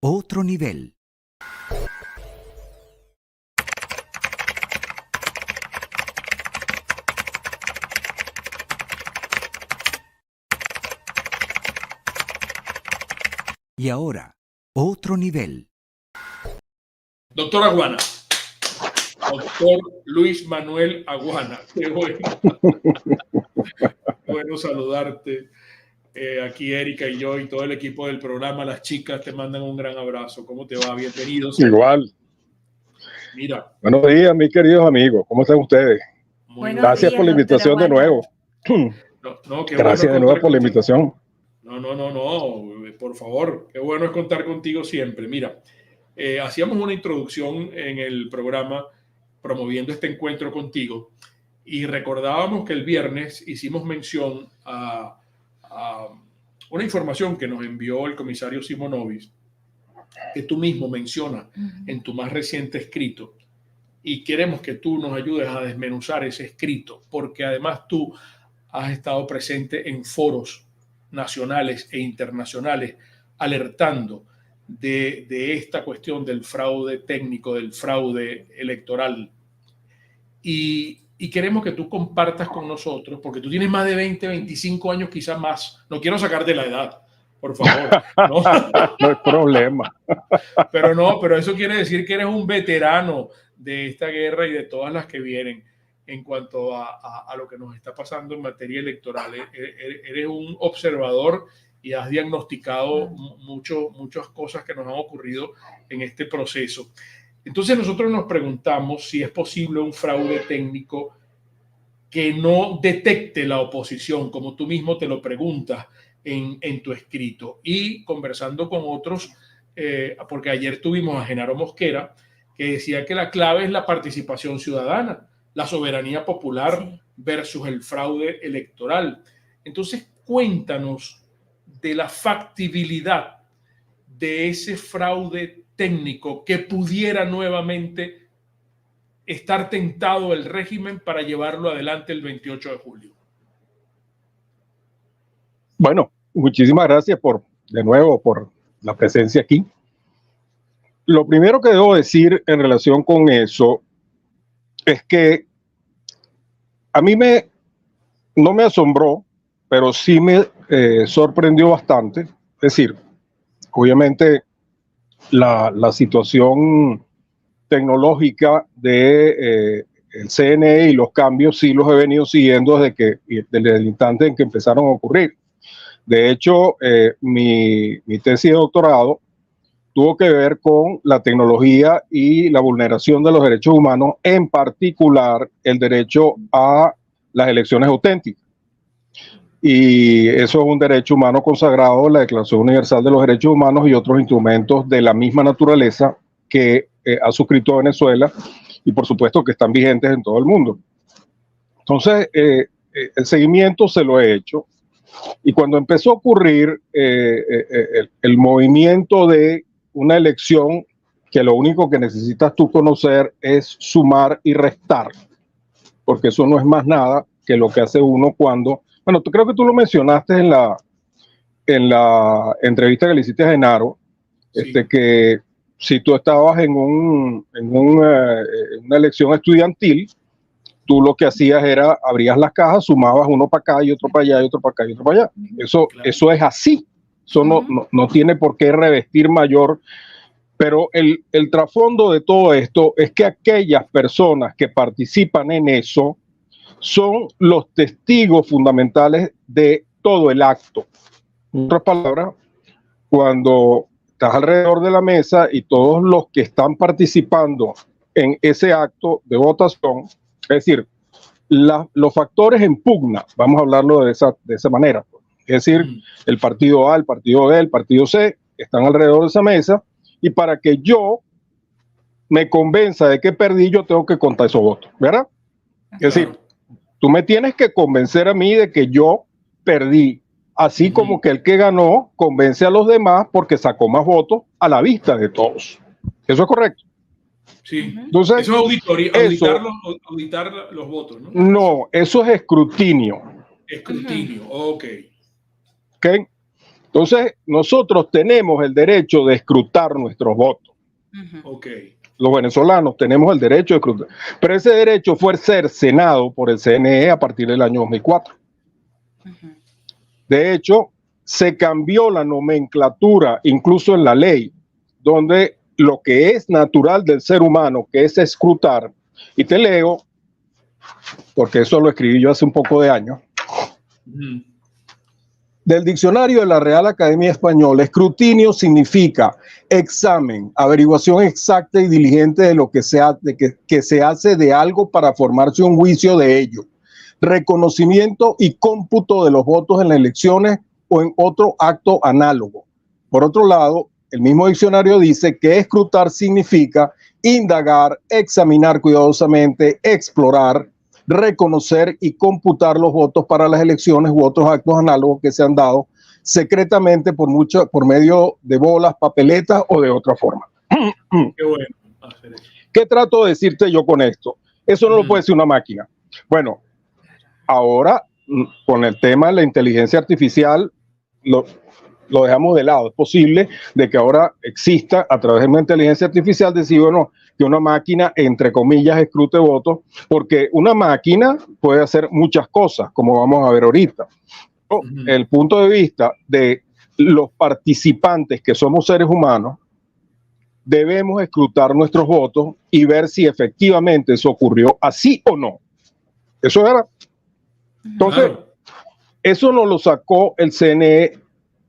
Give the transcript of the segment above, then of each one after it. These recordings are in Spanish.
Otro nivel. Y ahora, otro nivel. Doctor Aguana. Doctor Luis Manuel Aguana. Qué bueno. Bueno saludarte. Aquí Erika y yo y todo el equipo del programa, las chicas te mandan un gran abrazo. ¿Cómo te va? Bienvenidos. Igual. Mira. Buenos días, mis queridos amigos. ¿Cómo están ustedes? Muy Gracias por la invitación de nuevo. Gracias de nuevo por la invitación. No. Por favor, qué bueno es contar contigo siempre. Mira, hacíamos una introducción en el programa promoviendo este encuentro contigo y recordábamos que el viernes hicimos mención a una información que nos envió el comisario Simonovic, que tú mismo mencionas en tu más reciente escrito, y queremos que tú nos ayudes a desmenuzar ese escrito, porque además tú has estado presente en foros nacionales e internacionales alertando de esta cuestión del fraude técnico, del fraude electoral. Y queremos que tú compartas con nosotros, porque tú tienes más de 20, 25 años, quizás más. No quiero sacarte la edad, por favor. No, no hay problema. Pero eso quiere decir que eres un veterano de esta guerra y de todas las que vienen en cuanto a lo que nos está pasando en materia electoral. Eres un observador y has diagnosticado muchas cosas que nos han ocurrido en este proceso. Entonces nosotros nos preguntamos si es posible un fraude técnico que no detecte la oposición, como tú mismo te lo preguntas en tu escrito. Y conversando con otros, porque ayer tuvimos a Genaro Mosquera, que decía que la clave es la participación ciudadana, la soberanía popular versus el fraude electoral. Entonces, cuéntanos de la factibilidad de ese fraude técnico que pudiera nuevamente estar tentado el régimen para llevarlo adelante el 28 de julio. Bueno, muchísimas gracias de nuevo por la presencia aquí. Lo primero que debo decir en relación con eso es que a mí no me asombró, pero sí me sorprendió bastante. Es decir, obviamente la situación tecnológica de el CNE y los cambios sí los he venido siguiendo desde el instante en que empezaron a ocurrir. De hecho, mi tesis de doctorado tuvo que ver con la tecnología y la vulneración de los derechos humanos, en particular el derecho a las elecciones auténticas. Y eso es un derecho humano consagrado en la Declaración Universal de los Derechos Humanos y otros instrumentos de la misma naturaleza que ha suscrito Venezuela y por supuesto que están vigentes en todo el mundo. Entonces, el seguimiento se lo he hecho y cuando empezó a ocurrir el movimiento de una elección que lo único que necesitas tú conocer es sumar y restar, porque eso no es más nada que lo que hace uno cuando, bueno, creo que tú lo mencionaste en la entrevista que le hiciste a Genaro, sí. Que si tú estabas en una elección estudiantil, tú lo que hacías era, abrías las cajas, sumabas uno para acá y otro para allá y otro para acá y otro para allá. Eso es así. Eso no tiene por qué revestir mayor. Pero el trasfondo de todo esto es que aquellas personas que participan en eso son los testigos fundamentales de todo el acto. En otras palabras, cuando estás alrededor de la mesa y todos los que están participando en ese acto de votación, es decir, los factores en pugna, vamos a hablarlo de esa manera, es decir, el partido A, el partido B, el partido C, están alrededor de esa mesa y para que yo me convenza de que perdí, yo tengo que contar esos votos, ¿verdad? Es decir, tú me tienes que convencer a mí de que yo perdí, así como que el que ganó convence a los demás porque sacó más votos a la vista de todos. ¿Eso es correcto? Sí. Entonces, eso es auditar los votos, ¿no? No, eso es escrutinio. Escrutinio, ok. Entonces, nosotros tenemos el derecho de escrutar nuestros votos. Ok. Los venezolanos tenemos el derecho de escrutar. Pero ese derecho fue cercenado por el CNE a partir del año 2004. De hecho, se cambió la nomenclatura, incluso en la ley, donde lo que es natural del ser humano, que es escrutar, y te leo, porque eso lo escribí yo hace un poco de años, del diccionario de la Real Academia Española, escrutinio significa examen, averiguación exacta y diligente de lo que se hace de algo para formarse un juicio de ello, reconocimiento y cómputo de los votos en las elecciones o en otro acto análogo. Por otro lado, el mismo diccionario dice que escrutar significa indagar, examinar cuidadosamente, explorar, reconocer y computar los votos para las elecciones u otros actos análogos que se han dado secretamente por medio de bolas, papeletas o de otra forma. Qué bueno hacer eso. ¿Qué trato de decirte yo con esto? Eso no lo puede decir una máquina. Bueno, ahora con el tema de la inteligencia artificial lo dejamos de lado. Es posible de que ahora exista a través de una inteligencia artificial decir, bueno, que una máquina, entre comillas, escrute votos, porque una máquina puede hacer muchas cosas, como vamos a ver ahorita. El punto de vista de los participantes que somos seres humanos, debemos escrutar nuestros votos y ver si efectivamente eso ocurrió así o no. Eso era. Entonces, Claro. eso nos lo sacó el CNE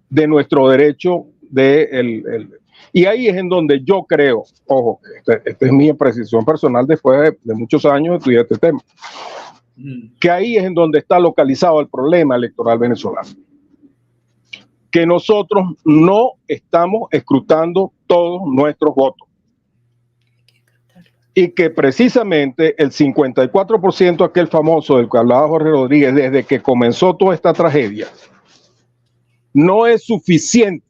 de nuestro derecho y ahí es en donde yo creo, ojo, esta es mi precisión personal después de muchos años de estudiar este tema, que ahí es en donde está localizado el problema electoral venezolano. Que nosotros no estamos escrutando todos nuestros votos. Y que precisamente el 54%, aquel famoso del que hablaba Jorge Rodríguez, desde que comenzó toda esta tragedia, no es suficiente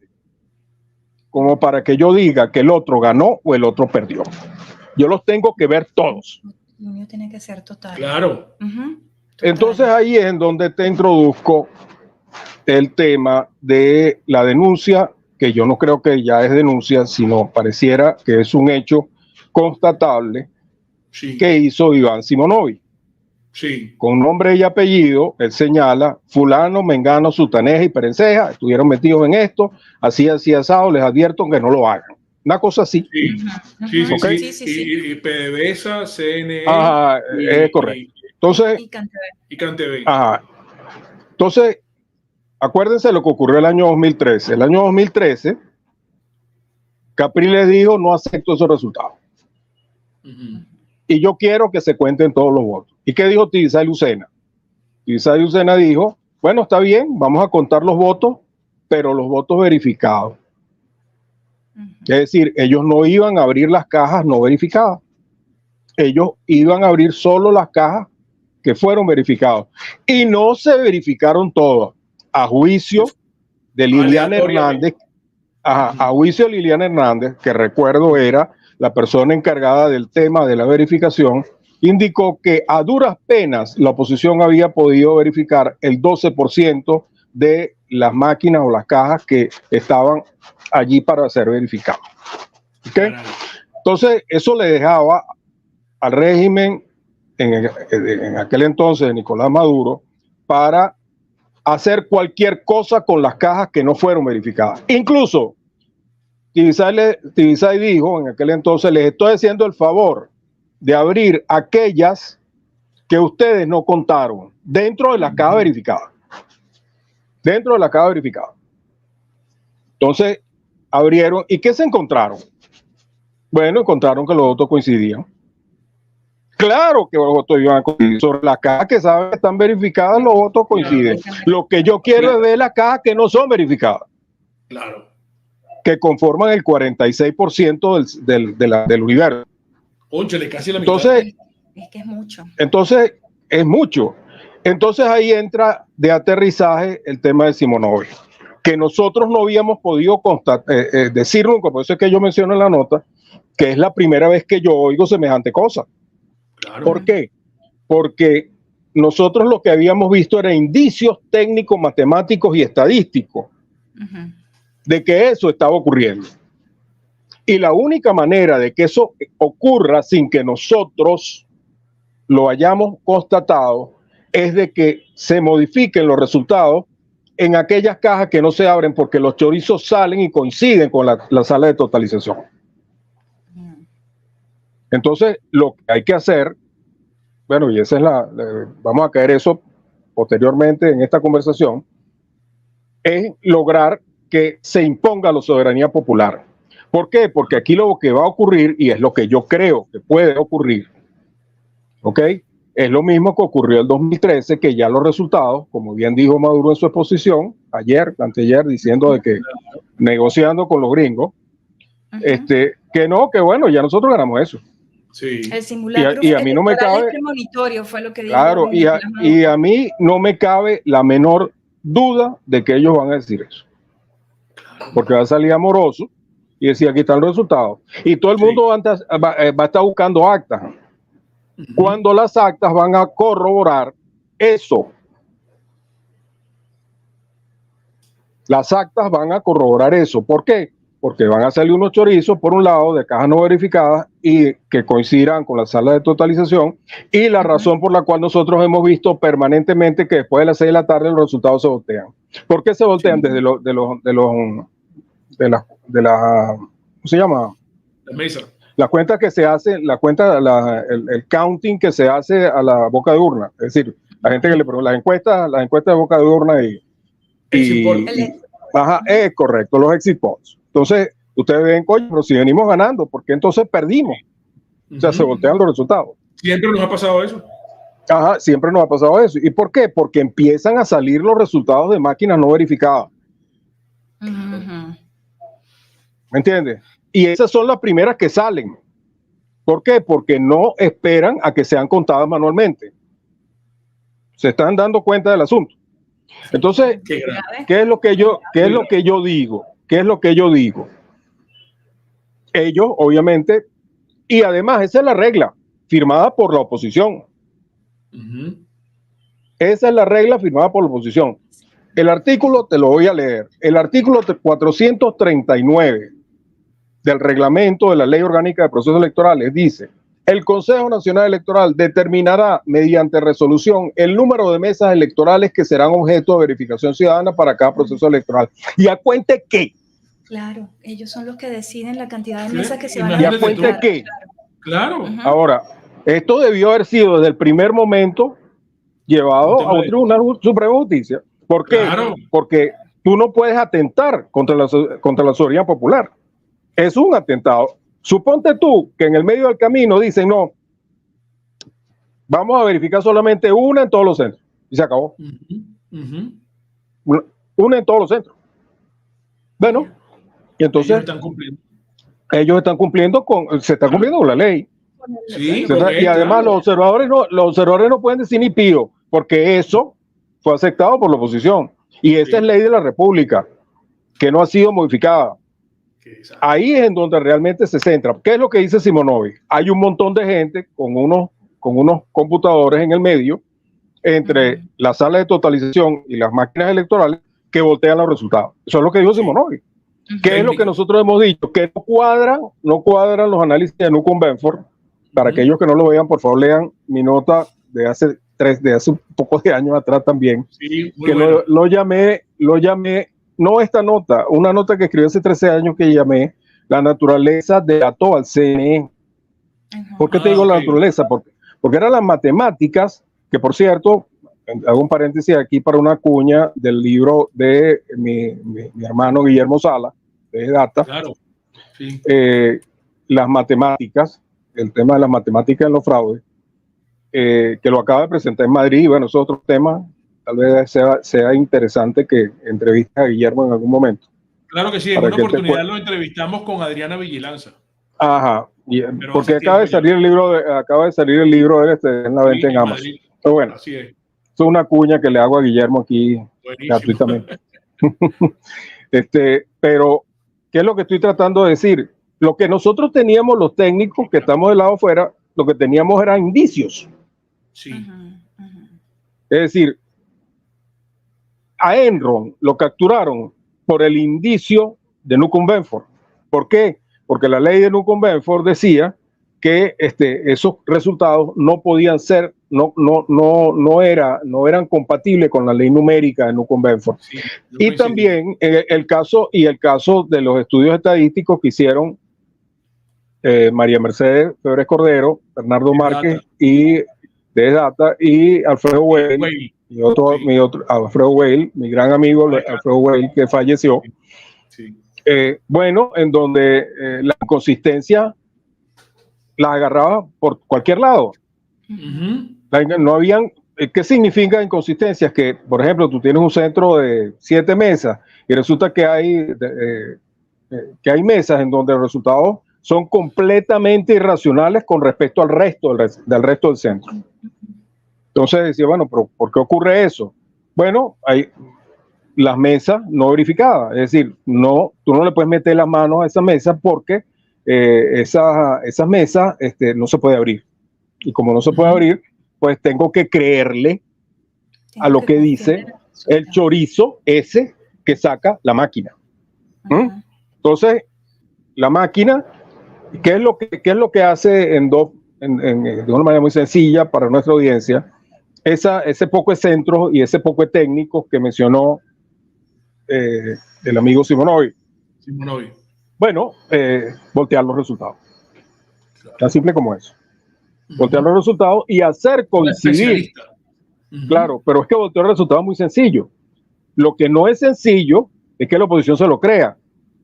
como para que yo diga que el otro ganó o el otro perdió. Yo los tengo que ver todos. El mío tiene que ser total. Claro. Total. Entonces ahí es en donde te introduzco el tema de la denuncia, que yo no creo que ya es denuncia, sino pareciera que es un hecho constatable que hizo Iván Simonovic. Sí. Con nombre y apellido, él señala, fulano, mengano, sutaneja y perenceja estuvieron metidos en esto, así asado, les advierto que no lo hagan. Una cosa así. Sí, ¿Okay? Y PDVSA, CNE. Ajá, es correcto. Entonces, y CanTV. Ajá. Entonces, acuérdense lo que ocurrió el año 2013. El año 2013, Capriles dijo, no acepto esos resultados. Y yo quiero que se cuenten todos los votos. ¿Y qué dijo Tibisay Lucena? Tibisay Lucena dijo, bueno, está bien, vamos a contar los votos, pero los votos verificados. Es decir, ellos no iban a abrir las cajas no verificadas. Ellos iban a abrir solo las cajas que fueron verificadas. Y no se verificaron todas. A juicio de Liliana Hernández, a juicio de Liliana Hernández, que recuerdo era la persona encargada del tema de la verificación, indicó que a duras penas la oposición había podido verificar el 12% de las máquinas o las cajas que estaban allí para ser verificadas. ¿Okay? Entonces, eso le dejaba al régimen en aquel entonces de Nicolás Maduro para hacer cualquier cosa con las cajas que no fueron verificadas. Incluso Tibisay dijo en aquel entonces, les estoy haciendo el favor de abrir aquellas que ustedes no contaron dentro de la caja verificada. Dentro de la caja verificada. Entonces, abrieron. ¿Y qué se encontraron? Bueno, encontraron que los votos coincidían. Claro que los votos iban a coincidir. Sobre las cajas que saben que están verificadas, los votos coinciden. Lo que yo quiero es ver las cajas que no son verificadas. Claro. Que conforman el 46% del universo. Cónchale, casi la mitad. Entonces, es que es mucho. Entonces, es mucho. Entonces ahí entra de aterrizaje el tema de Simonovic, que nosotros no habíamos podido decir nunca, por eso es que yo menciono en la nota, que es la primera vez que yo oigo semejante cosa. Claro. ¿Por qué? Porque nosotros lo que habíamos visto eran indicios técnicos, matemáticos y estadísticos Ujú. de que eso estaba ocurriendo. Y la única manera de que eso ocurra sin que nosotros lo hayamos constatado es de que se modifiquen los resultados en aquellas cajas que no se abren porque los chorizos salen y coinciden con la sala de totalización. Ujú. Entonces, lo que hay que hacer, bueno, y esa es vamos a caer eso posteriormente en esta conversación, es lograr que se imponga la soberanía popular. ¿Por qué? Porque aquí lo que va a ocurrir, y es lo que yo creo que puede ocurrir, ¿ok? Es lo mismo que ocurrió en el 2013, que ya los resultados, como bien dijo Maduro en su exposición, anteayer, diciendo de que negociando con los gringos, Ujú. que no, que bueno, ya nosotros ganamos eso. Sí. El simulacro Y a mí no me electoral cabe, es premonitorio, fue lo que dijo. claro, Nicolás y Maduro. a mí no me cabe la menor duda de que ellos van a decir eso. Porque va a salir Amoroso y decir, aquí están los resultados. Y todo el mundo va a estar buscando actas. Cuando las actas van a corroborar eso. Las actas van a corroborar eso. ¿Por qué? Porque van a salir unos chorizos, por un lado, de cajas no verificadas y que coincidirán con la sala de totalización. Y la razón por la cual nosotros hemos visto permanentemente que después de las 6 de la tarde los resultados se voltean. ¿Por qué se voltean? Desde ¿cómo se llama? La mesa. La cuenta que se hace, el counting que se hace a la boca de urna. Es decir, la gente que le pregunta, las encuestas de boca de urna ajá, es correcto, los exit polls. Entonces, ustedes ven, coño, pero si venimos ganando, ¿por qué entonces perdimos? O sea, se voltean los resultados. Siempre nos ha pasado eso. Ajá, siempre nos ha pasado eso. ¿Y por qué? Porque empiezan a salir los resultados de máquinas no verificadas. Ujú. ¿Me entiendes? Y esas son las primeras que salen. ¿Por qué? Porque no esperan a que sean contadas manualmente. Se están dando cuenta del asunto. Entonces, ¿qué es lo que yo digo? ¿Qué es lo que yo digo? Ellos, obviamente, y además esa es la regla firmada por la oposición. Esa es la regla firmada por la oposición. El artículo, te lo voy a leer, el artículo 439 del reglamento de la Ley Orgánica de Procesos Electorales dice: el Consejo Nacional Electoral determinará mediante resolución el número de mesas electorales que serán objeto de verificación ciudadana para cada proceso electoral. ¿Y a cuente qué? Claro, ellos son los que deciden la cantidad de mesas que se van a ¿Y a cuente qué? Claro. Ahora, esto debió haber sido desde el primer momento llevado a un Tribunal Supremo de Justicia. ¿Por qué? Claro. Porque tú no puedes atentar contra la soberanía popular. Es un atentado. Suponte tú que en el medio del camino dicen, no, vamos a verificar solamente una en todos los centros. Y se acabó. Una en todos los centros. Bueno, y entonces ellos están cumpliendo se está cumpliendo con la ley. Sí, y además los observadores no pueden decir ni pío, porque eso fue aceptado por la oposición. Y esta es ley de la República, que no ha sido modificada. Ahí es en donde realmente se centra. ¿Qué es lo que dice Simonovic? Hay un montón de gente con unos computadores en el medio, entre la sala de totalización y las máquinas electorales, que voltean los resultados. Eso es lo que dijo Simonovic. ¿Qué es lo que nosotros hemos dicho? Que no cuadran los análisis de Newcomb Benford. Para aquellos que no lo vean, por favor, lean mi nota de hace un poco de años atrás también. Sí, que bueno. lo llamé, no esta nota, una nota que escribí hace 13 años que llamé La naturaleza delató al CNE. ¿Por qué te digo la naturaleza? Porque eran las matemáticas, que por cierto, hago un paréntesis aquí para una cuña del libro de mi hermano Guillermo Sala, de Data. Claro. Sí. Las matemáticas, el tema de las matemáticas en los fraudes, que lo acaba de presentar en Madrid. Bueno, es otro tema. Tal vez sea interesante que entreviste a Guillermo en algún momento. Claro que sí, en una oportunidad lo entrevistamos con Adriana Vigilanza. Ajá, porque acaba de salir el libro de él, en la venta en Amazon. Pero bueno, así es una cuña que le hago a Guillermo aquí. Buenísimo. Gratuitamente. Pero, ¿qué es lo que estoy tratando de decir? Lo que nosotros teníamos, los técnicos que estamos del lado afuera, lo que teníamos eran indicios. Sí. Es decir, a Enron lo capturaron por el indicio de Newcomb-Benford. ¿Por qué? Porque la ley de Newcomb-Benford decía que esos resultados no podían ser, no eran compatibles con la ley numérica de Newcomb-Benford. Sí, y también el caso de los estudios estadísticos que hicieron María Mercedes Febres Cordero, Bernardo Márquez y de Data y Alfredo Weil, Alfredo Weil, mi gran amigo Alfredo Weil, que falleció. Sí. Bueno, en donde la inconsistencia la agarraba por cualquier lado. No habían. ¿Qué significa inconsistencias? Que, por ejemplo, tú tienes un centro de 7 mesas y resulta que hay mesas en donde los resultados son completamente irracionales con respecto al resto del resto del centro. Entonces decía, bueno, pero ¿por qué ocurre eso? Bueno, hay las mesas no verificadas, es decir, tú no le puedes meter la mano a esa mesa porque esas mesas no se puede abrir. Y como no se puede abrir, pues tengo que creerle a lo que dice el chorizo ese que saca la máquina. Entonces, la máquina, ¿qué es lo que hace de una manera muy sencilla para nuestra audiencia? Ese poco de centros y ese poco de técnicos que mencionó el amigo Simonovi. Bueno, voltear los resultados. Claro. Tan simple como eso. Voltear los resultados y hacer coincidir. Claro, pero es que voltear los resultados es muy sencillo. Lo que no es sencillo es que la oposición se lo crea.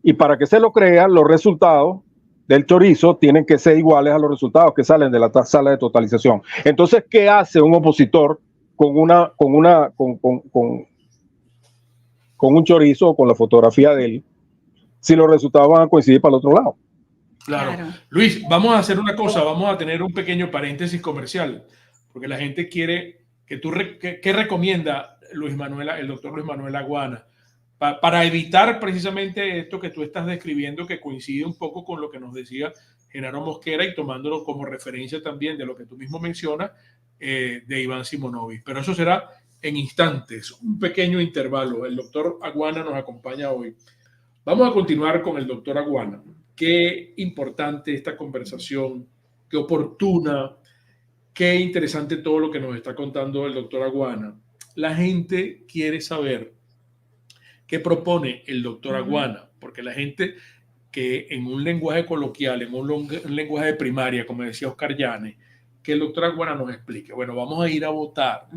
Y para que se lo crea, los resultados del chorizo tienen que ser iguales a los resultados que salen de la sala de totalización. Entonces, ¿qué hace un opositor con un chorizo o con la fotografía de él si los resultados van a coincidir para el otro lado? Claro. Luis, vamos a hacer una cosa, vamos a tener un pequeño paréntesis comercial, porque la gente quiere que tú, ¿qué recomienda el doctor Luis Manuel Aguana? Para evitar precisamente esto que tú estás describiendo, que coincide un poco con lo que nos decía Genaro Mosquera y tomándolo como referencia también de lo que tú mismo mencionas de Iván Simonovi. Pero eso será en instantes, un pequeño intervalo. El doctor Aguana nos acompaña hoy. Vamos a continuar con el doctor Aguana. Qué importante esta conversación, qué oportuna, qué interesante todo lo que nos está contando el doctor Aguana. La gente quiere saber qué propone el doctor Aguana, porque la gente que en un lenguaje coloquial, en un lenguaje de primaria, como decía Oscar Llanes, que el doctor Aguana nos explique. Bueno, vamos a ir a votar.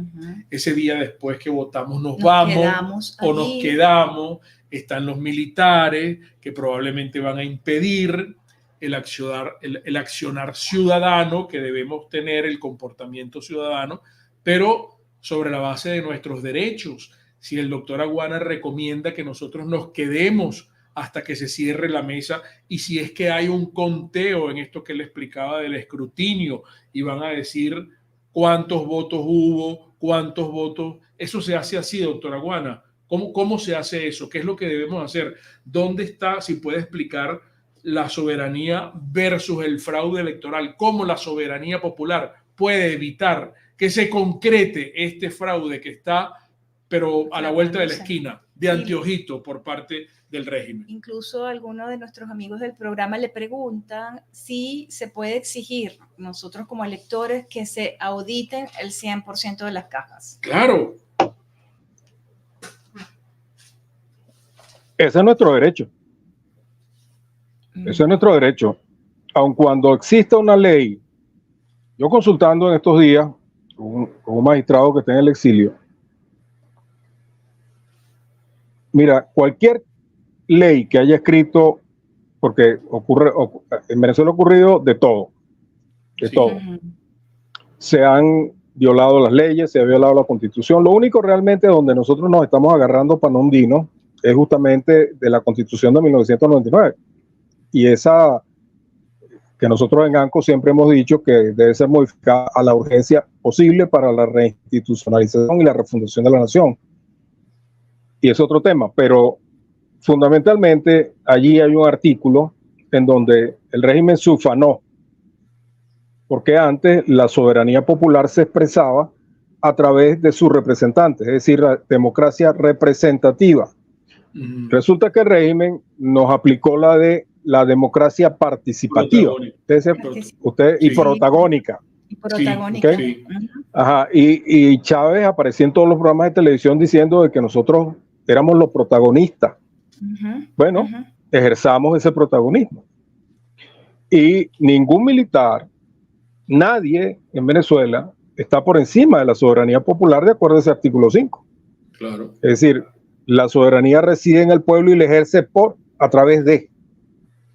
Ese día después que votamos nos vamos o nos quedamos. Están los militares que probablemente van a impedir el accionar ciudadano que debemos tener, el comportamiento ciudadano, pero sobre la base de nuestros derechos. Si el doctor Aguana recomienda que nosotros nos quedemos hasta que se cierre la mesa y si es que hay un conteo en esto que le explicaba del escrutinio y van a decir cuántos votos hubo, cuántos votos, eso se hace así, doctor Aguana. ¿Cómo se hace eso? ¿Qué es lo que debemos hacer? ¿Dónde está, si puede explicar, la soberanía versus el fraude electoral? ¿Cómo la soberanía popular puede evitar que se concrete este fraude que está, pero a la vuelta de la esquina, de anteojito por parte del régimen? Incluso algunos de nuestros amigos del programa le preguntan si se puede exigir, nosotros como electores, que se auditen el 100% de las cajas. Claro. Ese es nuestro derecho. Ese es nuestro derecho. Aun cuando exista una ley, yo consultando en estos días con un magistrado que está en el exilio, mira, cualquier ley que haya escrito, porque en Venezuela ha ocurrido de todo, se han violado las leyes, se ha violado la Constitución. Lo único realmente donde nosotros nos estamos agarrando para no hundirnos es justamente de la Constitución de 1999. Y esa que nosotros en ANCO siempre hemos dicho que debe ser modificada a la urgencia posible para la reinstitucionalización y la refundación de la nación. Y es otro tema, pero fundamentalmente allí hay un artículo en donde el régimen se ufanó, porque antes la soberanía popular se expresaba a través de sus representantes, es decir, la democracia representativa. Resulta que el régimen nos aplicó la de la democracia participativa. Y Sí. protagónica. Y protagónica. Sí. Ajá, y Chávez aparecía en todos los programas de televisión diciendo de que nosotros éramos los protagonistas. Bueno, ejerzamos ese protagonismo. Y ningún militar, nadie en Venezuela está por encima de la soberanía popular de acuerdo a ese artículo 5. Claro. Es decir, la soberanía reside en el pueblo y la ejerce a través de,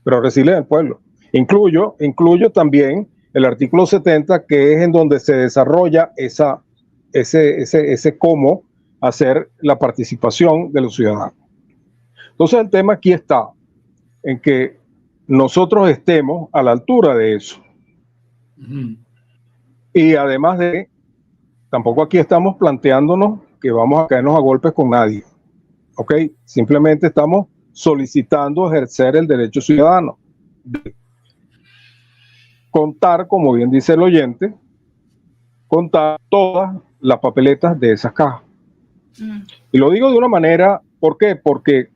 pero reside en el pueblo. Incluyo también el artículo 70, que es en donde se desarrolla ese cómo hacer la participación de los ciudadanos. Entonces el tema aquí está en que nosotros estemos a la altura de eso. Y además de, tampoco aquí estamos planteándonos que vamos a caernos a golpes con nadie. ¿Ok? Simplemente estamos solicitando ejercer el derecho ciudadano. Contar, como bien dice el oyente, contar todas las papeletas de esas cajas. Y lo digo de una manera, ¿por qué? Porque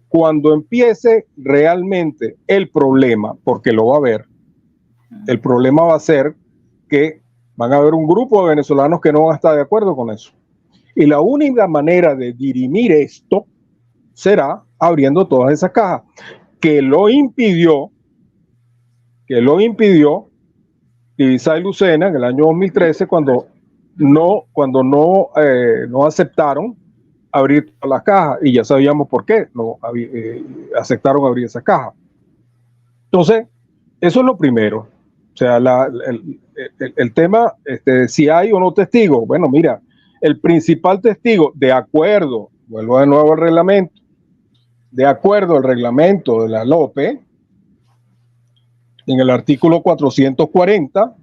cuando empiece realmente el problema, porque lo va a haber, el problema va a ser que van a haber un grupo de venezolanos que no van a estar de acuerdo con eso. Y la única manera de dirimir esto será abriendo todas esas cajas, que lo impidió Ibizá y Lucena en el año 2013 cuando no aceptaron abrir todas las cajas, y ya sabíamos por qué no aceptaron abrir esas cajas. Entonces, eso es lo primero. O sea, el tema, si hay o no testigos. Bueno, mira, el principal testigo, vuelvo de nuevo al reglamento, de acuerdo al reglamento de la LOPE, en el artículo 440,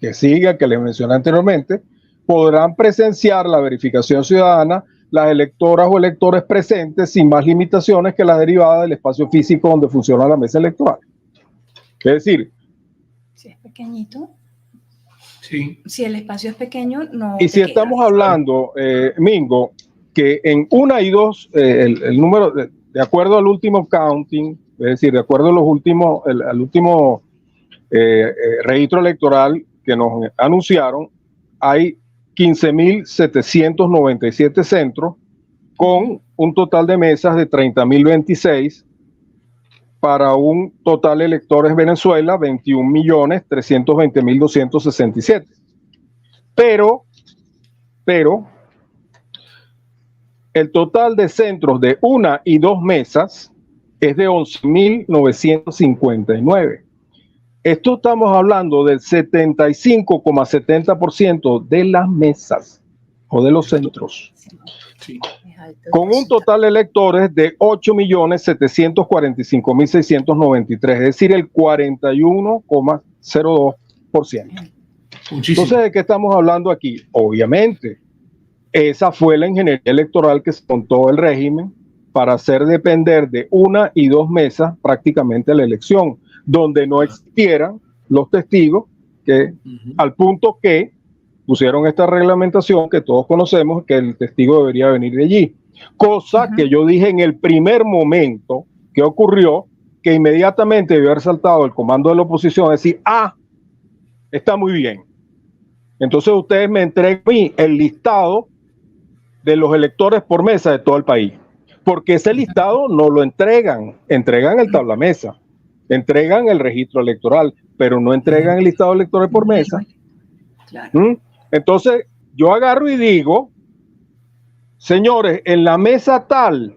que sigue, que les mencioné anteriormente, podrán presenciar la verificación ciudadana las electoras o electores presentes sin más limitaciones que las derivadas del espacio físico donde funciona la mesa electoral. Es decir, si es pequeñito, sí. Si el espacio es pequeño, no. Y si estamos hablando, Mingo, que en 1 y 2, el número, de acuerdo al último counting, es decir, de acuerdo a al último registro electoral que nos anunciaron, hay 15.797 centros con un total de mesas de 30.026 para un total de electores Venezuela 21.320.267. Pero el total de centros de 1 y 2 mesas es de 11.959. Esto estamos hablando del 75,70% de las mesas o de los centros. Sí. Con un total de electores de 8.745.693, es decir, el 41,02%. Muchísimo. Entonces, ¿de qué estamos hablando aquí? Obviamente, esa fue la ingeniería electoral que se montó el régimen para hacer depender de 1 y 2 mesas prácticamente la elección, donde no existieran los testigos, que al punto que pusieron esta reglamentación que todos conocemos, que el testigo debería venir de allí. Cosa que yo dije en el primer momento que ocurrió, que inmediatamente debió haber saltado el comando de la oposición, decir, está muy bien. Entonces ustedes me entregan a mí el listado de los electores por mesa de todo el país. Porque ese listado no lo entregan el tablamesa, entregan el registro electoral, pero no entregan el listado de electores por mesa. Claro. Entonces yo agarro y digo, señores, en la mesa tal,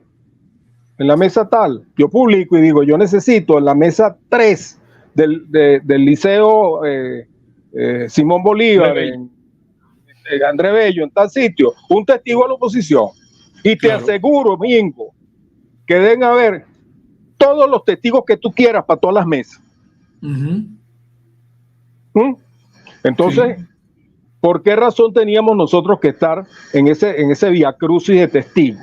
yo publico y digo, yo necesito en la mesa 3 del Liceo Simón Bolívar, en André Bello, en tal sitio, un testigo a la oposición. Y te aseguro, Mingo, que deben haber todos los testigos que tú quieras para todas las mesas. Entonces, ¿por qué razón teníamos nosotros que estar en ese viacrucis de testigos?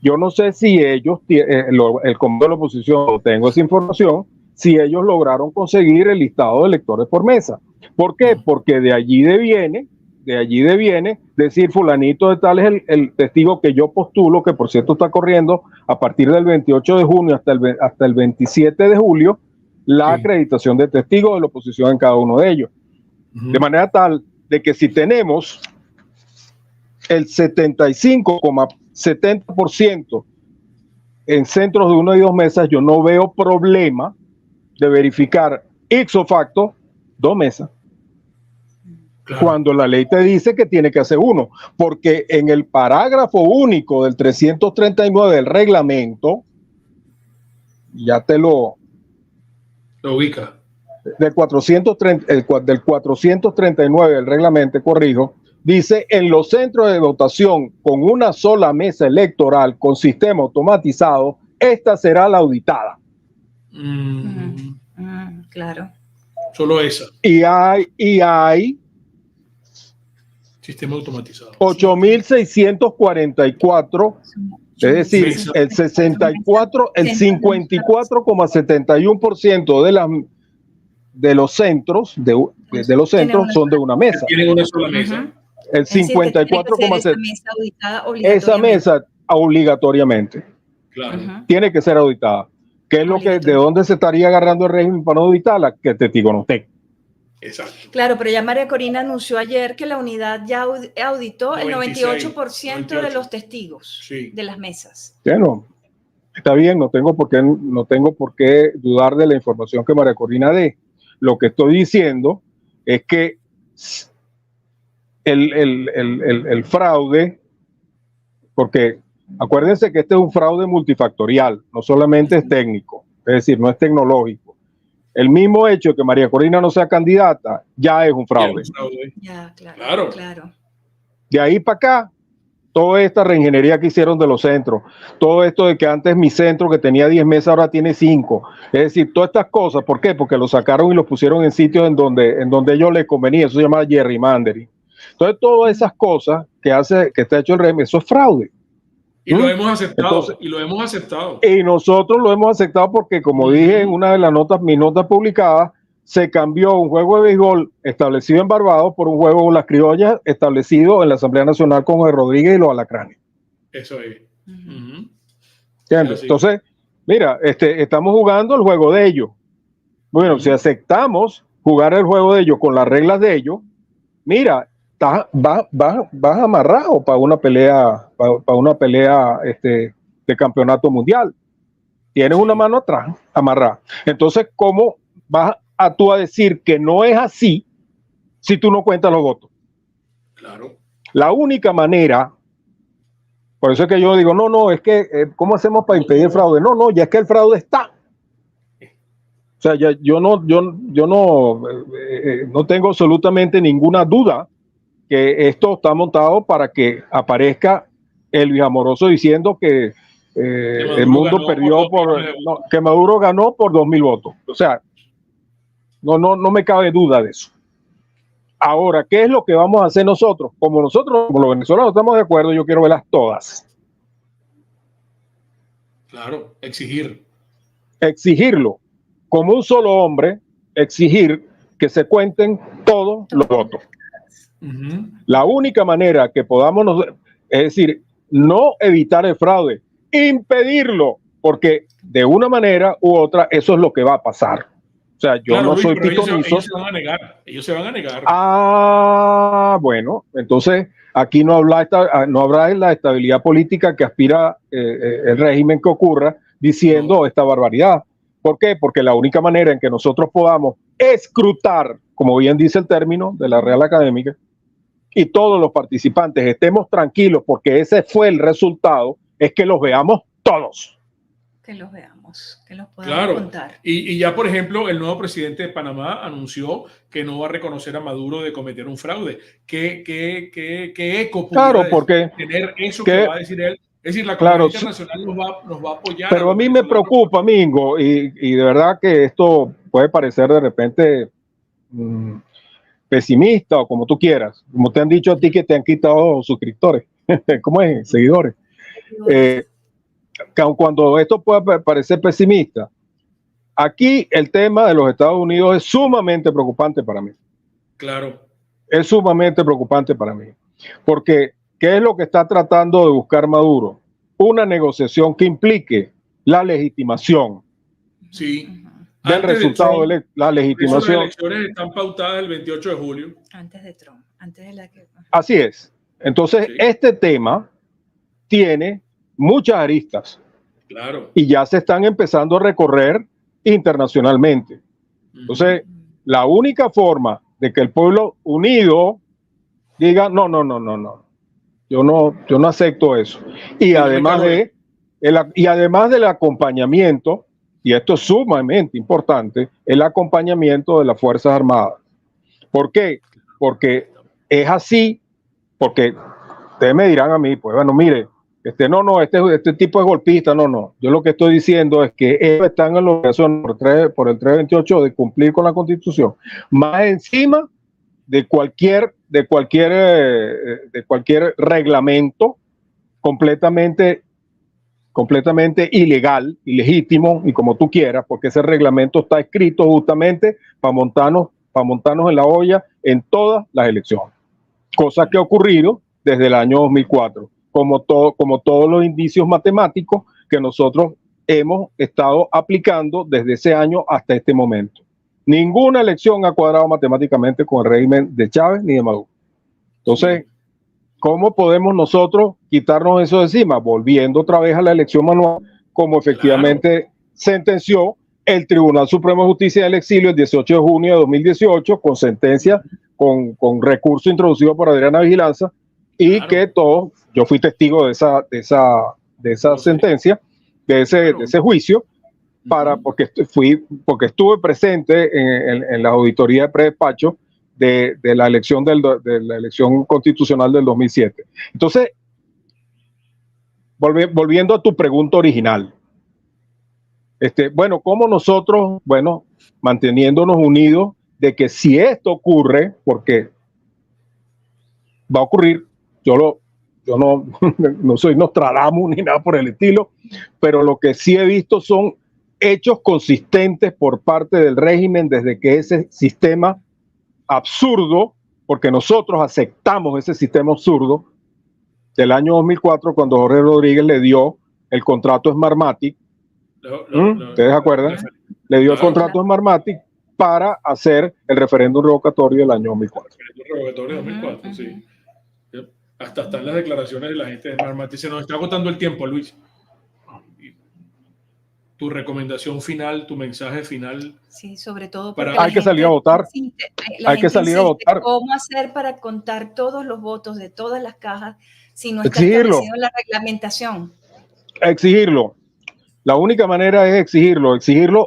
Yo no sé si ellos, el comando de la oposición, tengo esa información, si ellos lograron conseguir el listado de electores por mesa. ¿Por qué? Porque de allí deviene de allí deviene decir fulanito de tal es el testigo que yo postulo, que por cierto está corriendo a partir del 28 de junio hasta el 27 de julio, la acreditación de testigos de la oposición en cada uno de ellos. De manera tal de que si tenemos el 75,70% en centros de 1 y 2 mesas, yo no veo problema de verificar ipso facto 2 mesas. Claro. Cuando la ley te dice que tiene que hacer 1, porque en el parágrafo único del 339 del reglamento, ya te lo ubica. Del 439 del reglamento, corrijo, dice: en los centros de votación con una sola mesa electoral con sistema automatizado, esta será la auditada. Claro. Solo esa. Y hay sistema automatizado. 8.644, es decir, el 54,71% de los centros son de una mesa. Tienen una sola mesa. El 54,7%. Esa mesa obligatoriamente. Claro. Tiene que ser auditada. ¿Qué es lo que, de dónde se estaría agarrando el régimen para no auditarla? Que el testigo no esté. Exacto. Claro, pero ya María Corina anunció ayer que la unidad ya auditó 96, el 98% de los testigos de las mesas. Bueno, está bien, no tengo por qué dudar de la información que María Corina dé. Lo que estoy diciendo es que el fraude, porque acuérdense que este es un fraude multifactorial, no solamente es técnico, es decir, no es tecnológico. El mismo hecho de que María Corina no sea candidata ya es un fraude. Ya, claro. De ahí para acá, toda esta reingeniería que hicieron de los centros, todo esto de que antes mi centro que tenía 10 mesas ahora tiene 5, es decir, todas estas cosas, ¿por qué? Porque lo sacaron y lo pusieron en sitios en donde ellos les convenía, eso se llama gerrymandering. Entonces, todas esas cosas que está hecho el régimen, eso es fraude. Y lo hemos aceptado. Y nosotros lo hemos aceptado porque, como dije en una de mis notas publicadas, se cambió un juego de béisbol establecido en Barbados por un juego con las criollas establecido en la Asamblea Nacional con Jorge Rodríguez y los alacranes. Eso es. Entonces, mira, estamos jugando el juego de ellos. Bueno, si aceptamos jugar el juego de ellos con las reglas de ellos, mira, vas amarrado para una pelea, de campeonato mundial. Tienes una mano atrás, amarrada. Entonces, ¿cómo vas tú a decir que no es así si tú no cuentas los votos? Claro. La única manera, por eso es que yo digo, no, es que, ¿cómo hacemos para impedir el fraude? No, ya es que el fraude está. O sea, yo no tengo absolutamente ninguna duda que esto está montado para que aparezca el Amoroso diciendo que el mundo perdió que Maduro ganó por 2.000 votos. O sea, no me cabe duda de eso. Ahora, ¿qué es lo que vamos a hacer nosotros? Como los venezolanos estamos de acuerdo, yo quiero verlas todas. Claro, exigirlo. Como un solo hombre, exigir que se cuenten todos los votos. La única manera que podamos, es decir, no evitar el fraude, impedirlo, porque de una manera u otra eso es lo que va a pasar. O sea, yo no soy pitonizo. Ellos se van a negar. Ah, bueno, entonces aquí no habrá la estabilidad política que aspira el régimen que ocurra diciendo esta barbaridad. ¿Por qué? Porque la única manera en que nosotros podamos escrutar, como bien dice el término de la Real Académica, y todos los participantes estemos tranquilos porque ese fue el resultado, es que los veamos todos. Que los veamos, que los podamos contar. Y ya, por ejemplo, el nuevo presidente de Panamá anunció que no va a reconocer a Maduro de cometer un fraude. ¿Qué eco puede tener eso que va a decir él? Es decir, la comunidad internacional nos va a apoyar. Pero a mí me preocupa, Mingo, y de verdad que esto puede parecer de repente pesimista o como tú quieras. Como te han dicho a ti que te han quitado suscriptores. ¿Cómo es? Seguidores. Cuando esto puede parecer pesimista, aquí el tema de los Estados Unidos es sumamente preocupante para mí. Claro. es sumamente preocupante para mí. Porque, ¿qué es lo que está tratando de buscar Maduro? Una negociación que implique la legitimación Sí. del Antes de resultado Trump, de la por eso legitimación. las elecciones están pautadas el 28 de julio. Antes de Trump, antes de la que... Así es. Entonces, Sí. este tema tiene muchas aristas Claro. y ya se están empezando a recorrer internacionalmente. Entonces, la única forma de que el pueblo unido diga, no, yo no acepto eso. Y además del acompañamiento, y esto es sumamente importante, el acompañamiento de las Fuerzas Armadas. ¿Por qué? Porque es así, porque ustedes me dirán a mí, pues bueno, mire, este tipo es golpista, no. Yo lo que estoy diciendo es que ellos están en la obligación por el 328 de cumplir con la Constitución, más encima de cualquier reglamento completamente ilegal, ilegítimo y como tú quieras, porque ese reglamento está escrito justamente para montarnos en la olla en todas las elecciones, cosa que ha ocurrido desde el año 2004, como todos los indicios matemáticos que nosotros hemos estado aplicando desde ese año hasta este momento. Ninguna elección ha cuadrado matemáticamente con el régimen de Chávez ni de Maduro. Entonces, ¿cómo podemos nosotros quitarnos eso de encima? Volviendo otra vez a la elección manual, como efectivamente sentenció el Tribunal Supremo de Justicia del Exilio el 18 de junio de 2018, con sentencia, con recurso introducido por Adriana Vigilanza, y que todos, yo fui testigo de esa sentencia, de ese juicio, porque estuve presente en la auditoría de predespacho de la elección de la elección constitucional del 2007. Entonces, volviendo a tu pregunta original, bueno, ¿cómo nosotros, manteniéndonos unidos de que si esto ocurre, porque va a ocurrir, yo no soy Nostradamus ni nada por el estilo, pero lo que sí he visto son hechos consistentes por parte del régimen desde que ese sistema absurdo, porque nosotros aceptamos ese sistema absurdo del año 2004 cuando Jorge Rodríguez le dio el contrato a Smartmatic. ¿Ustedes se acuerdan? Le dio el contrato a Smartmatic para hacer el referéndum revocatorio del año 2004. El referéndum revocatorio del 2004, sí. Hasta están las declaraciones de la gente de Smartmatic. Se nos está agotando el tiempo, Luis. Tu recomendación final, tu mensaje final. Sí, sobre todo porque hay que salir a votar. Hay que salir a votar. ¿Cómo hacer para contar todos los votos de todas las cajas si no está establecido la reglamentación? Exigirlo. La única manera es exigirlo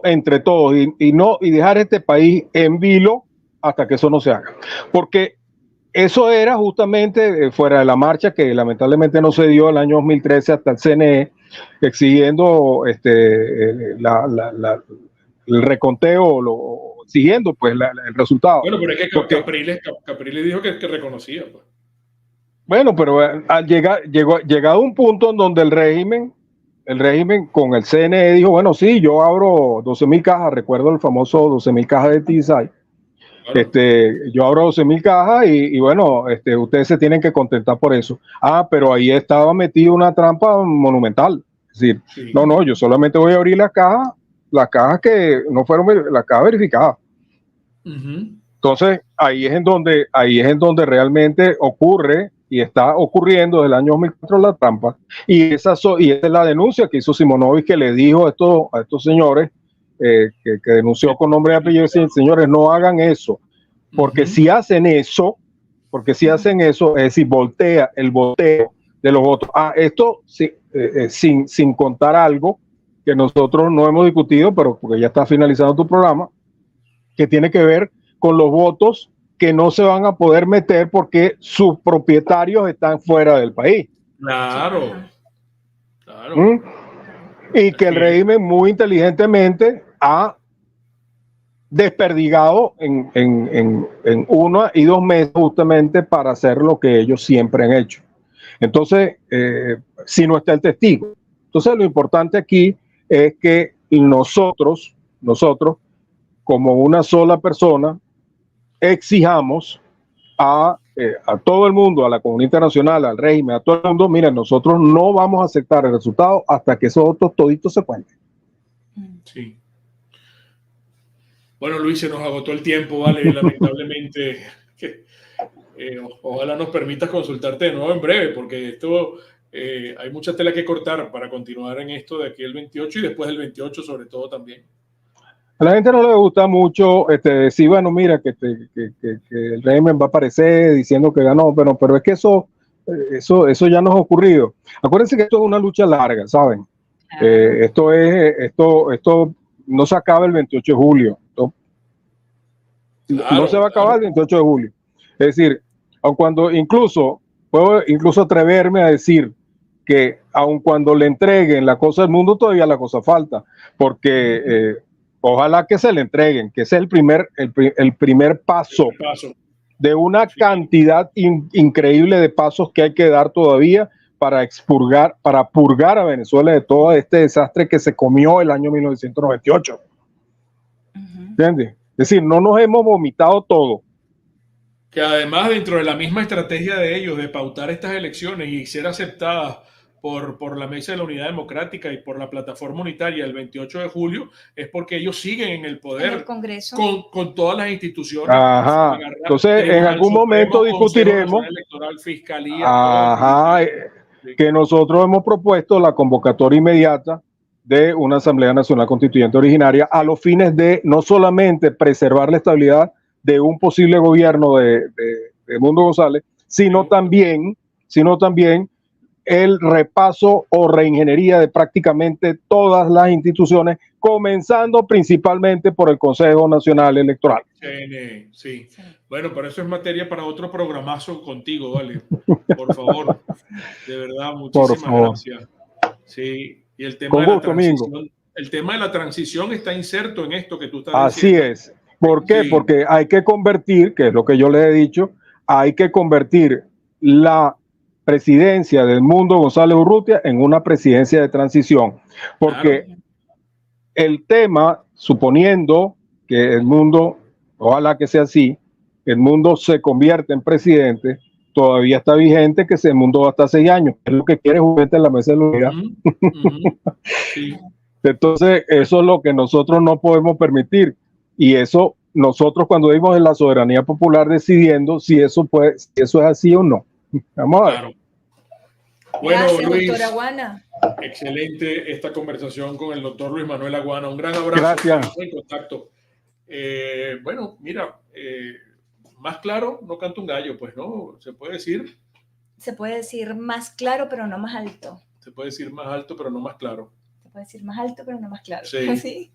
entre todos y dejar este país en vilo hasta que eso no se haga. Porque eso era justamente fuera de la marcha que lamentablemente no se dio el año 2013 hasta el CNE, exigiendo el reconteo, exigiendo pues el resultado. Bueno, pero es que Capriles dijo que reconocía. Pues. Bueno, pero llegado un punto en donde el régimen con el CNE dijo, bueno, sí, yo abro 12.000 cajas, recuerdo el famoso 12.000 cajas de T-Side. Claro. Yo abro 12.000 cajas y bueno, ustedes se tienen que contentar por eso. Pero ahí estaba metido una trampa monumental. Es decir, sí. No, yo solamente voy a abrir las cajas que no fueron las cajas verificadas. Entonces, ahí es en donde realmente ocurre y está ocurriendo desde el año 2004 la trampa. Y esa es la denuncia que hizo Simonovic, que le dijo a estos señores, que denunció con nombre y apellido, señores, no hagan eso, porque si hacen eso, es decir, voltea el voteo de los votos. Esto sin contar algo que nosotros no hemos discutido, pero porque ya está finalizando tu programa, que tiene que ver con los votos que no se van a poder meter porque sus propietarios están fuera del país. Claro. Y que el régimen muy inteligentemente ha desperdigado en 1 y 2 meses justamente para hacer lo que ellos siempre han hecho. Entonces, si no está el testigo. Entonces, lo importante aquí es que nosotros, como una sola persona, exijamos a todo el mundo, a la comunidad internacional, al régimen, a todo el mundo, miren, nosotros no vamos a aceptar el resultado hasta que esos otros toditos se cuenten. Sí. Bueno, Luis, se nos agotó el tiempo, vale, lamentablemente. Ojalá nos permitas consultarte de nuevo en breve, porque esto hay mucha tela que cortar para continuar en esto de aquí el 28 y después del 28 sobre todo también. A la gente no le gusta mucho decir, bueno, mira, que el régimen va a aparecer diciendo que ganó, pero es que eso ya nos ha ocurrido. Acuérdense que esto es una lucha larga, ¿saben? Esto no se acaba el 28 de julio. Claro, no se va a acabar el 28 de julio. Es decir, aun cuando puedo incluso atreverme a decir que aun cuando le entreguen la cosa del mundo, todavía la cosa falta, porque ojalá que se le entreguen, que ese es el primer paso de una cantidad increíble de pasos que hay que dar todavía para purgar a Venezuela de todo este desastre que se comió el año 1998. ¿Entiendes? Es decir, no nos hemos vomitado todo. Que además dentro de la misma estrategia de ellos de pautar estas elecciones y ser aceptadas por la Mesa de la Unidad Democrática y por la Plataforma Unitaria el 28 de julio, es porque ellos siguen en el poder, en el Congreso, con todas las instituciones. Ajá. Entonces, en algún momento discutiremos electoral, fiscalía, que nosotros hemos propuesto la convocatoria inmediata de una Asamblea Nacional Constituyente originaria a los fines de no solamente preservar la estabilidad de un posible gobierno de Edmundo González, sino también el repaso o reingeniería de prácticamente todas las instituciones, comenzando principalmente por el Consejo Nacional Electoral. Sí. Bueno, pero eso es materia para otro programazo contigo, ¿vale? Por favor, de verdad, muchísimas gracias. Sí, y el tema de la transición está inserto en esto que tú estás diciendo. Así es. ¿Por qué? Sí. Porque hay que convertir, que es lo que yo les he dicho, hay que convertir la presidencia de Edmundo González Urrutia en una presidencia de transición. Porque el tema, suponiendo que Edmundo, ojalá que sea así, Edmundo se convierte en presidente, todavía está vigente que Edmundo va hasta 6 años. Es lo que quiere juguete en la mesa de la unidad. Sí. Entonces, eso es lo que nosotros no podemos permitir. Y eso, nosotros cuando vimos en la soberanía popular decidiendo si eso es así o no. Vamos a ver. Claro. Bueno, gracias, Luis, doctor Aguana. Excelente esta conversación con el doctor Luis Manuel Aguana. Un gran abrazo. Gracias. Estamos en contacto. Bueno, mira, más claro no canta un gallo, pues, ¿no? Se puede decir. Se puede decir más claro, pero no más alto. Se puede decir más alto, pero no más claro. Se puede decir más alto, pero no más claro. Sí. ¿Sí?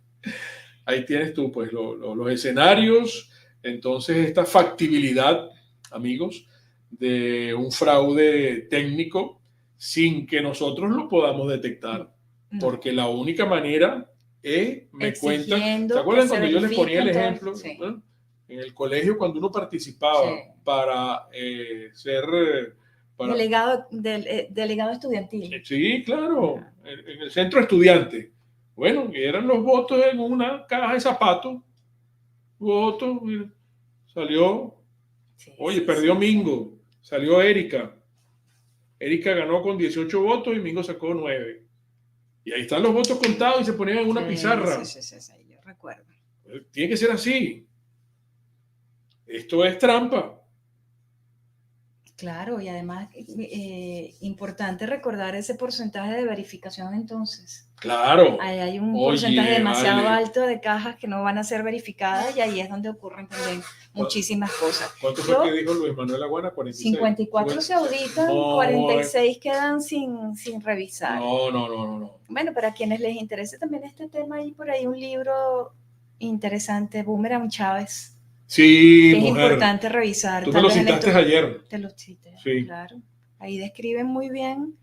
Ahí tienes tú, pues, los escenarios. Entonces, esta factibilidad, amigos, de un fraude técnico sin que nosotros lo podamos detectar. Porque la única manera es, me cuentan, ¿se acuerdan cuando yo les ponía el ejemplo? Sí. ¿No? En el colegio, cuando uno participaba para ser... Delegado estudiantil. Sí, claro, en el centro estudiante. Bueno, eran los votos en una caja de zapatos. Votos, salió. Oye, perdió Mingo. Salió Erika. Erika ganó con 18 votos y Mingo sacó 9. Y ahí están los votos contados y se ponían en una pizarra. Sí, yo recuerdo. Tiene que ser así. Esto es trampa. Claro, y además importante recordar ese porcentaje de verificación entonces. Claro. Ahí hay un porcentaje demasiado alto de cajas que no van a ser verificadas y ahí es donde ocurren también muchísimas cosas. ¿Cuánto fue que dijo Luis Manuel Aguana? 46. 54 se auditan, 46 quedan sin revisar. No. Bueno, para quienes les interese también este tema, hay por ahí un libro interesante, Boomerang Chávez. Sí, que es importante revisar. Tú me lo citaste ayer. Te lo cité, sí. Claro. Ahí describen muy bien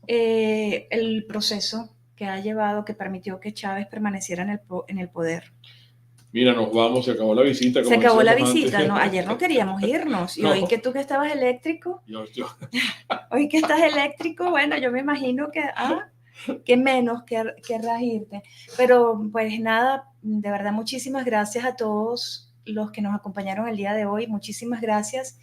el proceso que ha llevado, que permitió que Chávez permaneciera en el poder. Mira, nos vamos, se acabó la visita. Se acabó la visita, ¿no? Ayer no queríamos irnos. Y hoy que tú que estabas eléctrico, hoy que estás eléctrico, bueno, yo me imagino que menos querrás irte. Pero pues nada, de verdad, muchísimas gracias a todos los que nos acompañaron el día de hoy. Muchísimas gracias